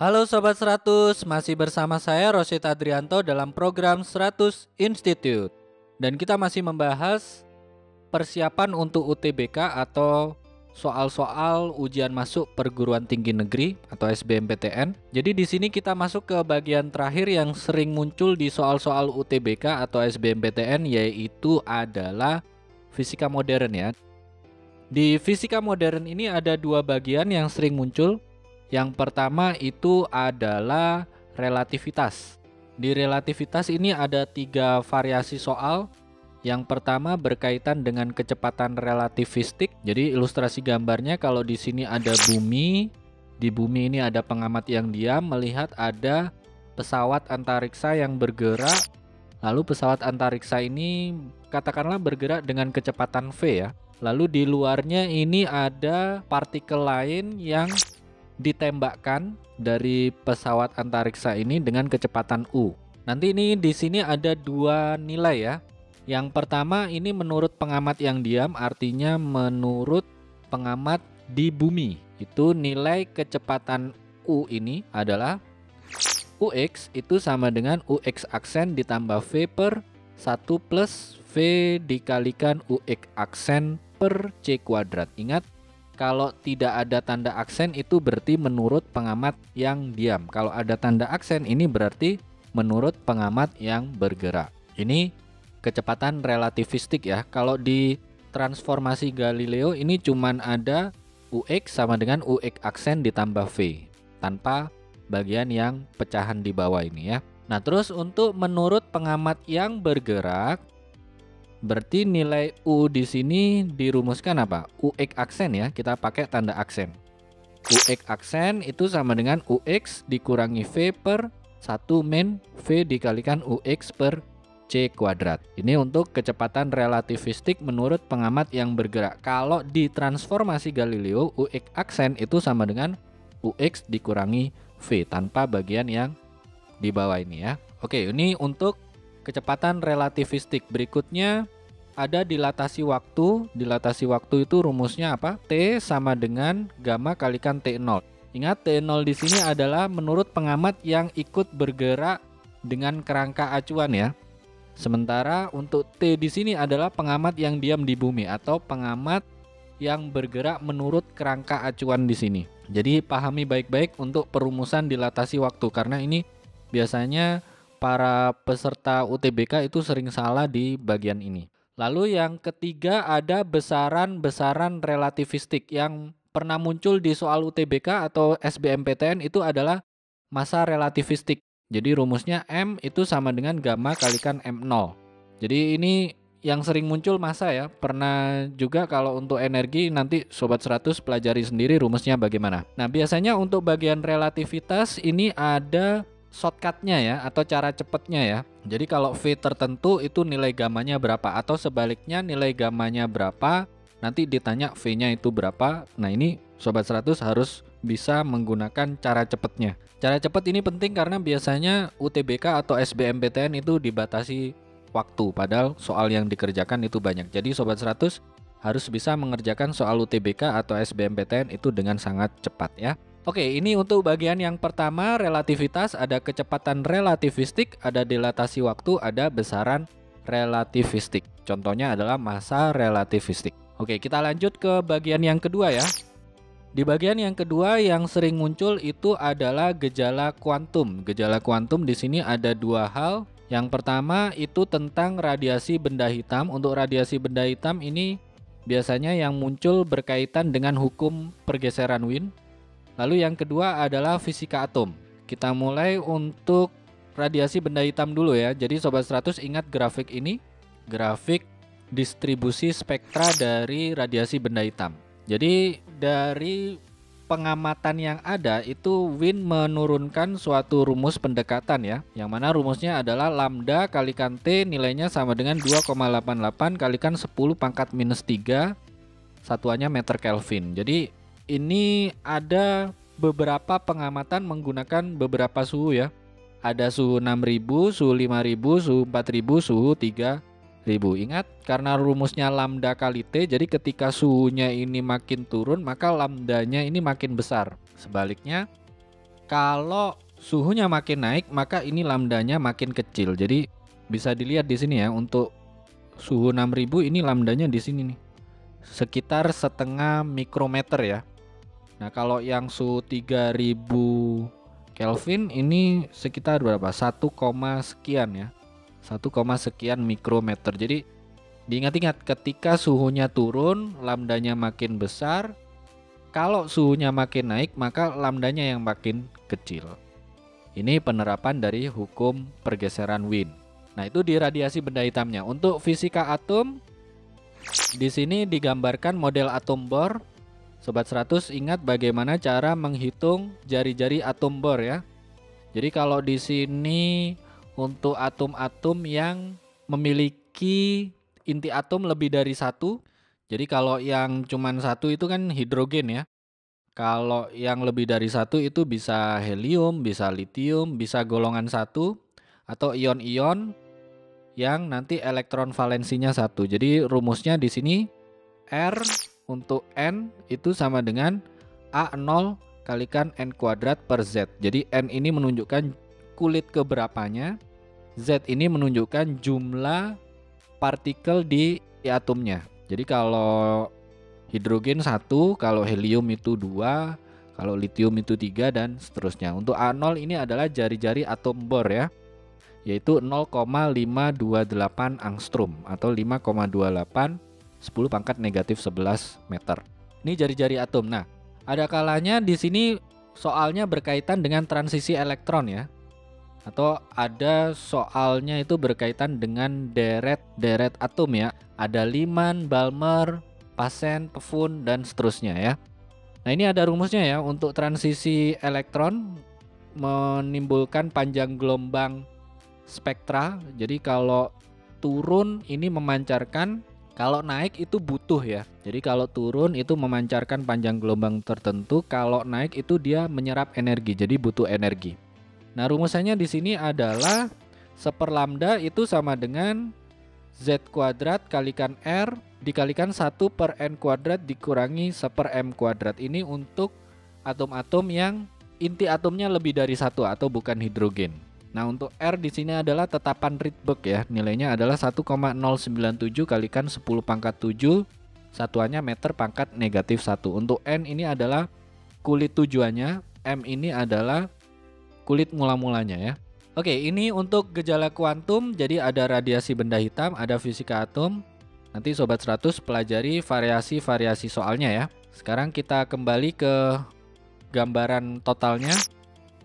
Halo Sobat 100, masih bersama saya Rosid Adrianto dalam program 100 Institute. Dan kita masih membahas persiapan untuk UTBK atau soal-soal ujian masuk perguruan tinggi negeri atau SBMPTN. Jadi di sini kita masuk ke bagian terakhir yang sering muncul di soal-soal UTBK atau SBMPTN, yaitu adalah fisika modern ya. Di fisika modern ini ada dua bagian yang sering muncul. Yang pertama itu adalah relativitas. Di relativitas ini ada 3 variasi soal. Yang pertama berkaitan dengan kecepatan relativistik. Jadi ilustrasi gambarnya kalau di sini ada bumi, di bumi ini ada pengamat yang diam melihat ada pesawat antariksa yang bergerak. Lalu pesawat antariksa ini katakanlah bergerak dengan kecepatan v ya. Lalu di luarnya ini ada partikel lain yang ditembakkan dari pesawat antariksa ini dengan kecepatan u. Nanti ini di sini ada 2 nilai ya. Yang pertama ini menurut pengamat yang diam, artinya menurut pengamat di bumi. Itu nilai kecepatan u ini adalah ux itu sama dengan ux aksen ditambah v per 1 plus v dikalikan ux aksen per c kuadrat. Ingat, kalau tidak ada tanda aksen itu berarti menurut pengamat yang diam. Kalau ada tanda aksen ini berarti menurut pengamat yang bergerak. Ini kecepatan relativistik ya. Kalau di transformasi Galileo ini cuman ada ux sama dengan ux aksen ditambah v tanpa bagian yang pecahan di bawah ini ya. Nah, terus untuk menurut pengamat yang bergerak berarti nilai U di sini dirumuskan apa? UX aksen ya, kita pakai tanda aksen. UX aksen itu sama dengan UX dikurangi V per 1 min V dikalikan UX per C kuadrat. Ini untuk kecepatan relativistik menurut pengamat yang bergerak. Kalau di transformasi Galileo, UX aksen itu sama dengan UX dikurangi V tanpa bagian yang di bawah ini ya. Oke, ini untuk kecepatan relativistik. Berikutnya ada dilatasi waktu. Dilatasi waktu itu rumusnya apa? T sama dengan gamma kalikan T0. Ingat, T0 di sini adalah menurut pengamat yang ikut bergerak dengan kerangka acuan ya. Sementara untuk T di sini adalah pengamat yang diam di bumi atau pengamat yang bergerak menurut kerangka acuan di sini. Jadi pahami baik-baik untuk perumusan dilatasi waktu karena ini biasanya para peserta UTBK itu sering salah di bagian ini. Lalu yang ketiga ada besaran-besaran relativistik yang pernah muncul di soal UTBK atau SBMPTN itu adalah massa relativistik. Jadi rumusnya M itu sama dengan gamma kalikan M0. Jadi ini yang sering muncul massa ya. Pernah juga kalau untuk energi nanti Sobat 100 pelajari sendiri rumusnya bagaimana. Nah, biasanya untuk bagian relativitas ini ada shortcutnya ya atau cara cepatnya ya. Jadi kalau V tertentu itu nilai gammanya berapa atau sebaliknya nilai gammanya berapa nanti ditanya V-nya itu berapa. Nah, ini Sobat 100 harus bisa menggunakan cara cepatnya. Cara cepat ini penting karena biasanya UTBK atau SBMPTN itu dibatasi waktu padahal soal yang dikerjakan itu banyak. Jadi Sobat 100 harus bisa mengerjakan soal UTBK atau SBMPTN itu dengan sangat cepat ya. Oke, ini untuk bagian yang pertama relativitas, ada kecepatan relativistik, ada dilatasi waktu, ada besaran relativistik. Contohnya adalah massa relativistik. Oke, kita lanjut ke bagian yang kedua ya. Di bagian yang kedua yang sering muncul itu adalah gejala kuantum. Gejala kuantum di sini ada 2 hal. Yang pertama itu tentang radiasi benda hitam. Untuk radiasi benda hitam ini biasanya yang muncul berkaitan dengan hukum pergeseran Wien. Lalu yang kedua adalah fisika atom. Kita mulai untuk radiasi benda hitam dulu ya. Jadi Sobat 100 ingat grafik ini, grafik distribusi spektra dari radiasi benda hitam. Jadi dari pengamatan yang ada itu Wien menurunkan suatu rumus pendekatan ya, yang mana rumusnya adalah lambda kalikan T nilainya sama dengan 2,88 kalikan 10 pangkat minus 3 satuannya meter Kelvin. Jadi ini ada beberapa pengamatan menggunakan beberapa suhu ya. Ada suhu 6000, suhu 5000, suhu 4000, suhu 3000. Ingat, karena rumusnya lambda kali T, jadi ketika suhunya ini makin turun, maka lambdanya ini makin besar. Sebaliknya, Kalau suhunya makin naik, maka ini lambdanya makin kecil. Jadi bisa dilihat di sini ya, untuk suhu 6000 ini lambdanya di sini nih. Sekitar setengah mikrometer ya. Nah, kalau yang suhu 3000 Kelvin ini sekitar berapa? 1, sekian ya. 1, sekian mikrometer. Jadi diingat-ingat, ketika suhunya turun, lambdanya makin besar. Kalau suhunya makin naik, maka lambdanya yang makin kecil. Ini penerapan dari hukum pergeseran Wien. Nah, itu di radiasi benda hitamnya. Untuk fisika atom, di sini digambarkan model atom bor. Sobat 100 ingat bagaimana cara menghitung jari-jari atom bor ya. Jadi kalau di sini untuk atom-atom yang memiliki inti atom lebih dari satu. Jadi kalau yang cuman satu itu kan hidrogen ya. Kalau yang lebih dari satu itu bisa helium, bisa litium, bisa golongan satu, atau ion-ion yang nanti elektron valensinya satu. Jadi rumusnya di sini R untuk N itu sama dengan A0 kalikan N kuadrat per Z. Jadi N ini menunjukkan kulit keberapanya, Z ini menunjukkan jumlah partikel di atomnya. Jadi kalau hidrogen 1, kalau helium itu 2, kalau litium itu 3 dan seterusnya. Untuk A0 ini adalah jari-jari atom bor ya, yaitu 0,528 angstrom atau 5,28 10 pangkat negatif 11 meter. Ini jari-jari atom. Nah, ada kalanya di sini soalnya berkaitan dengan transisi elektron ya. Atau ada soalnya itu berkaitan dengan deret atom ya. Ada Lyman, Balmer, Paschen, Pfund dan seterusnya ya. Nah, ini ada rumusnya ya. Untuk transisi elektron menimbulkan panjang gelombang spektra. Jadi kalau turun ini memancarkan, kalau naik itu butuh ya. Jadi kalau turun itu memancarkan panjang gelombang tertentu, kalau naik itu dia menyerap energi. Jadi butuh energi. Nah, rumusannya di sini adalah 1 lambda itu sama dengan Z kuadrat kalikan R dikalikan 1 per N kuadrat dikurangi 1 per M kuadrat. Ini untuk atom-atom yang inti atomnya lebih dari satu atau bukan hidrogen. Nah, untuk R di sini adalah tetapan Rydberg ya. Nilainya adalah 1,097 kalikan 10 pangkat 7, satuannya meter pangkat negatif 1. Untuk N ini adalah kulit tujuannya, M ini adalah kulit mula-mulanya ya. Oke, ini untuk gejala kuantum. Jadi ada radiasi benda hitam, ada fisika atom. Nanti Sobat 100 pelajari variasi-variasi soalnya ya. Sekarang kita kembali ke gambaran totalnya.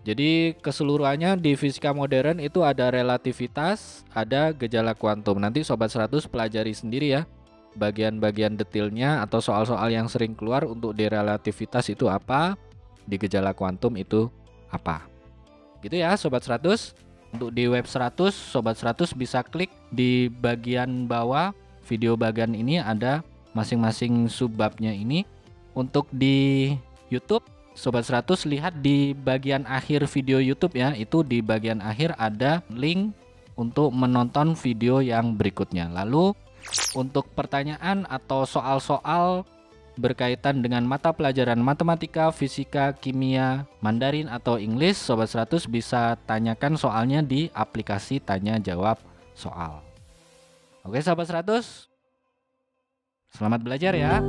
Jadi keseluruhannya di fisika modern itu ada relativitas, ada gejala kuantum. Nanti Sobat 100 pelajari sendiri ya, bagian-bagian detailnya atau soal-soal yang sering keluar. Untuk di relativitas itu apa, di gejala kuantum itu apa. Gitu ya Sobat 100. Untuk di web 100, Sobat 100 bisa klik di bagian bawah video bagian ini, ada masing-masing subbabnya ini. Untuk di YouTube, Sobat 100 lihat di bagian akhir video YouTube ya. Itu di bagian akhir ada link untuk menonton video yang berikutnya. Lalu untuk pertanyaan atau soal-soal berkaitan dengan mata pelajaran matematika, fisika, kimia, Mandarin atau Inggris, Sobat 100 bisa tanyakan soalnya di aplikasi tanya jawab soal. Oke Sobat 100, selamat belajar ya.